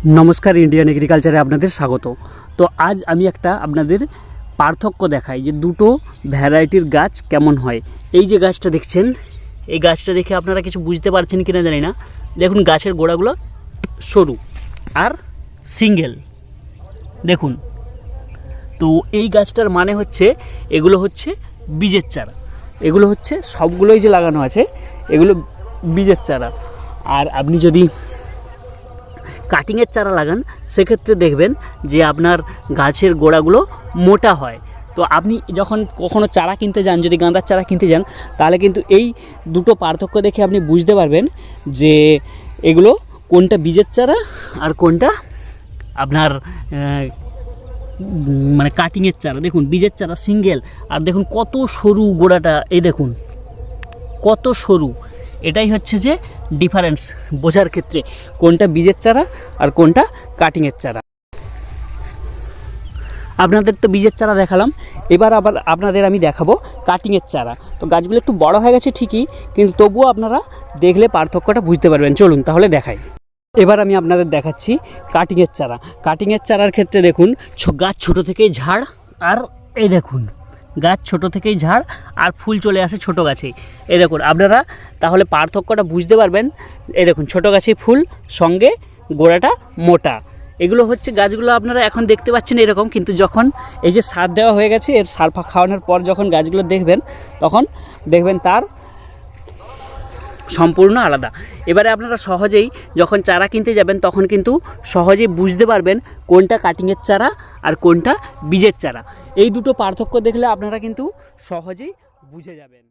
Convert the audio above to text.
নমস্কার, ইন্ডিয়ান এগ্রিকালচারে আপনাদের স্বাগত। তো আজ আমি একটা আপনাদের পার্থক্য দেখাই যে দুটো ভ্যারাইটির গাছ কেমন হয়। এই যে গাছটা দেখছেন, এই গাছটা দেখে আপনারা কিছু বুঝতে পারছেন কিনা জানি না। দেখুন গাছের গোড়াগুলো সরু আর সিঙ্গেল দেখুন। তো এই গাছটার মানে হচ্ছে এগুলো হচ্ছে বীজের চারা, এগুলো হচ্ছে সবগুলোই যে লাগানো আছে এগুলো বীজের চারা। আর আপনি যদি কাটিংয়ের চারা লাগান সেক্ষেত্রে দেখবেন যে আপনার গাছের গোড়াগুলো মোটা হয়। তো আপনি যখন কখনো চারা কিনতে যান, যদি গাঁদার চারা কিনতে যান, তাহলে কিন্তু এই দুটো পার্থক্য দেখে আপনি বুঝতে পারবেন যে এগুলো কোনটা বীজের চারা আর কোনটা আপনার মানে কাটিংয়ের চারা। দেখুন বীজের চারা সিঙ্গেল, আর দেখুন কত সরু গোড়াটা, এই দেখুন কত সরু। এটাই হচ্ছে যে ডিফারেন্স বোঝার ক্ষেত্রে কোনটা বীজের চারা আর কোনটা কাটিংয়ের চারা। আপনাদের তো বীজের চারা দেখালাম, এবার আবার আপনাদের আমি দেখাবো কাটিংয়ের চারা। তো গাছগুলো একটু বড় হয়ে গেছে ঠিকই, কিন্তু তবুও আপনারা দেখলে পার্থক্যটা বুঝতে পারবেন। চলুন তাহলে দেখাই। এবার আমি আপনাদের দেখাচ্ছি কাটিংয়ের চারা। কাটিংয়ের চারার ক্ষেত্রে দেখুন গাছ ছোট থেকেই ঝাড়, আর এই দেখুন গাছ ছোট থেকেই ঝাড় আর ফুল চলে আসে ছোট গাছেই। এই দেখুন আপনারা তাহলে পার্থক্যটা বুঝতে পারবেন। এই দেখুন ছোট গাছেই ফুল, সঙ্গে গোড়াটা মোটা। এগুলো হচ্ছে গাছগুলো আপনারা এখন দেখতে পাচ্ছেন এরকম, কিন্তু যখন এই যে সার দেওয়া হয়ে গেছে, এর সার খাওয়ানোর পর যখন গাছগুলো দেখবেন তখন দেখবেন তার সম্পূর্ণ আলাদা। এবারে আপনারা সহজেই যখন চারা কিনতে যাবেন তখন কিন্তু সহজেই বুঝতে পারবেন কোনটা কাটিংয়ের চারা আর কোনটা বীজের চারা। এই দুটো পার্থক্য দেখলে আপনারা কিন্তু সহজেই বুঝে যাবেন।